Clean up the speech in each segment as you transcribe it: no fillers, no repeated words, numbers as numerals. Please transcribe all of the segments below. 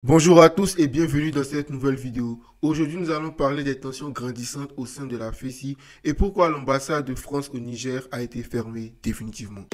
Bonjour à tous et bienvenue dans cette nouvelle vidéo. Aujourd'hui, nous allons parler des tensions grandissantes au sein de la FECI et pourquoi l'ambassade de France au Niger a été fermée définitivement.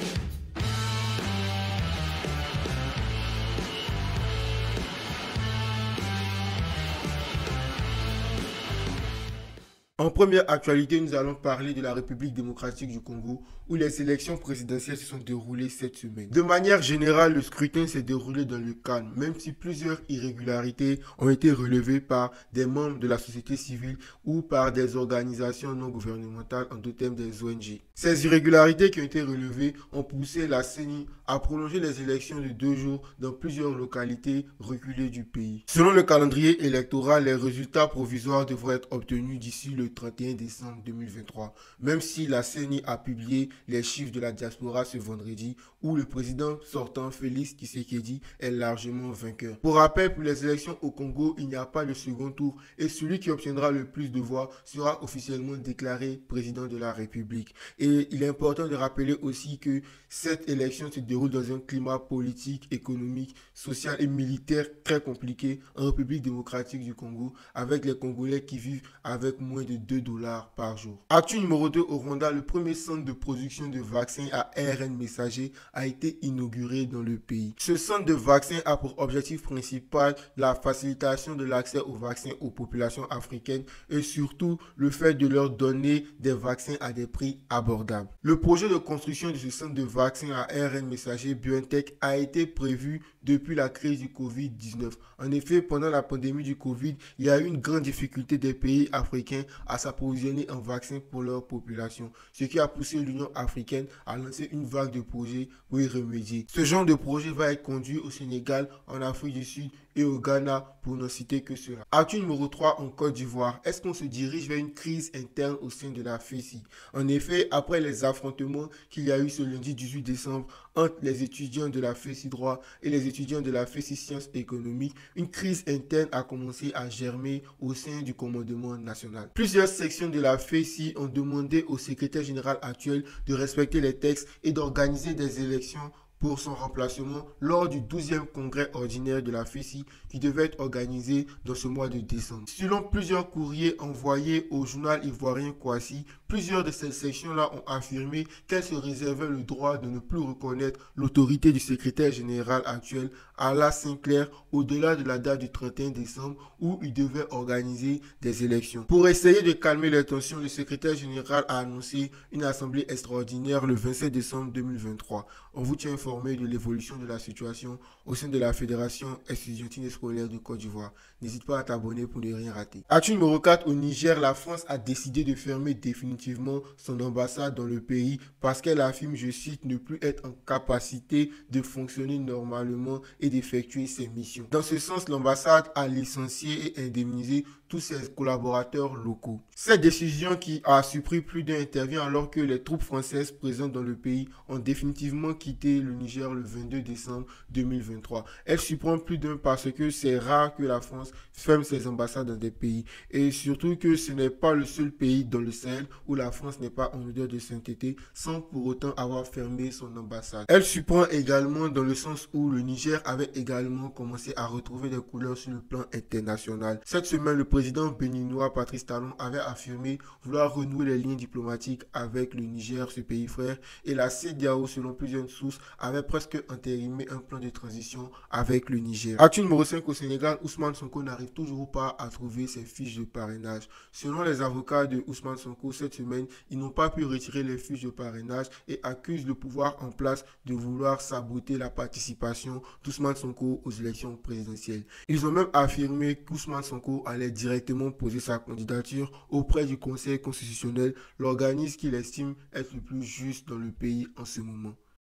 En première actualité, nous allons parler de la République démocratique du Congo, où les élections présidentielles se sont déroulées cette semaine. De manière générale, le scrutin s'est déroulé dans le calme, même si plusieurs irrégularités ont été relevées par des membres de la société civile ou par des organisations non gouvernementales, en d'autres termes des ONG. Ces irrégularités qui ont été relevées ont poussé la CENI à prolonger les élections de 2 jours dans plusieurs localités reculées du pays. Selon le calendrier électoral, les résultats provisoires devraient être obtenus d'ici le 31 décembre 2023, même si la CENI a publié les chiffres de la diaspora ce vendredi, où le président sortant Félix Tshisekedi est largement vainqueur. Pour rappel, pour les élections au Congo, il n'y a pas de second tour et celui qui obtiendra le plus de voix sera officiellement déclaré président de la République. Et il est important de rappeler aussi que cette élection se déroule dans un climat politique, économique, social et militaire très compliqué en République démocratique du Congo, avec les Congolais qui vivent avec moins de 2 dollars par jour. Actu numéro 2 au Rwanda, le premier centre de production de vaccins à ARN messager a été inauguré dans le pays. Ce centre de vaccins a pour objectif principal la facilitation de l'accès aux vaccins aux populations africaines et surtout le fait de leur donner des vaccins à des prix abordables. Le projet de construction de ce centre de vaccins à ARN messager BioNTech a été prévu depuis la crise du Covid-19. En effet, pendant la pandémie du Covid, il y a eu une grande difficulté des pays africains à s'approvisionner en vaccins pour leur population, ce qui a poussé l'Union africaine à lancer une vague de projets pour y remédier. Ce genre de projet va être conduit au Sénégal, en Afrique du Sud et au Ghana, pour ne citer que cela. Actu numéro 3 en Côte d'Ivoire. Est-ce qu'on se dirige vers une crise interne au sein de la FECI? En effet, après les affrontements qu'il y a eu ce lundi 18 décembre entre les étudiants de la FECI droit et les étudiants de la FECI sciences économiques, une crise interne a commencé à germer au sein du commandement national. Plusieurs sections de la FECI ont demandé au secrétaire général actuel de respecter les textes et d'organiser des élections pour son remplacement lors du 12e congrès ordinaire de la FECI qui devait être organisé dans ce mois de décembre. Selon plusieurs courriers envoyés au journal ivoirien Kwasi, plusieurs de ces sections-là ont affirmé qu'elles se réservaient le droit de ne plus reconnaître l'autorité du secrétaire général actuel, Alla Sinclair, au-delà de la date du 31 décembre où il devait organiser des élections. Pour essayer de calmer les tensions, le secrétaire général a annoncé une assemblée extraordinaire le 27 décembre 2023. On vous tient informé de l'évolution de la situation au sein de la Fédération estudiantine et scolaire de Côte d'Ivoire. N'hésite pas à t'abonner pour ne rien rater. Actu numéro 4, au Niger, la France a décidé de fermer définitivement son ambassade dans le pays parce qu'elle affirme, je cite, ne plus être en capacité de fonctionner normalement et d'effectuer ses missions. Dans ce sens, l'ambassade a licencié et indemnisé tous ses collaborateurs locaux. Cette décision qui a surpris plus d'un intervient alors que les troupes françaises présentes dans le pays ont définitivement quitté le Niger le 22 décembre 2023. Elle surprend plus d'un parce que c'est rare que la France ferme ses ambassades dans des pays et surtout que ce n'est pas le seul pays dans le Sahel où la France n'est pas en odeur de sainteté sans pour autant avoir fermé son ambassade. Elle surprend également dans le sens où le Niger avait également commencé à retrouver des couleurs sur le plan international. Cette semaine, le président béninois Patrice Talon avait affirmé vouloir renouer les liens diplomatiques avec le Niger, ce pays frère, et la CEDEAO, selon plusieurs sources, avait presque entérimé un plan de transition avec le Niger. Actu numéro 5 au Sénégal, Ousmane Sonko n'arrive toujours pas à trouver ses fiches de parrainage. Selon les avocats de Ousmane Sonko, cette semaine, ils n'ont pas pu retirer les fiches de parrainage et accusent le pouvoir en place de vouloir saboter la participation d'Ousmane Sonko aux élections présidentielles. Ils ont même affirmé qu'Ousmane Sonko allait directement poser sa candidature auprès du Conseil constitutionnel, l'organisme qu'il estime être le plus juste dans le pays en ce moment.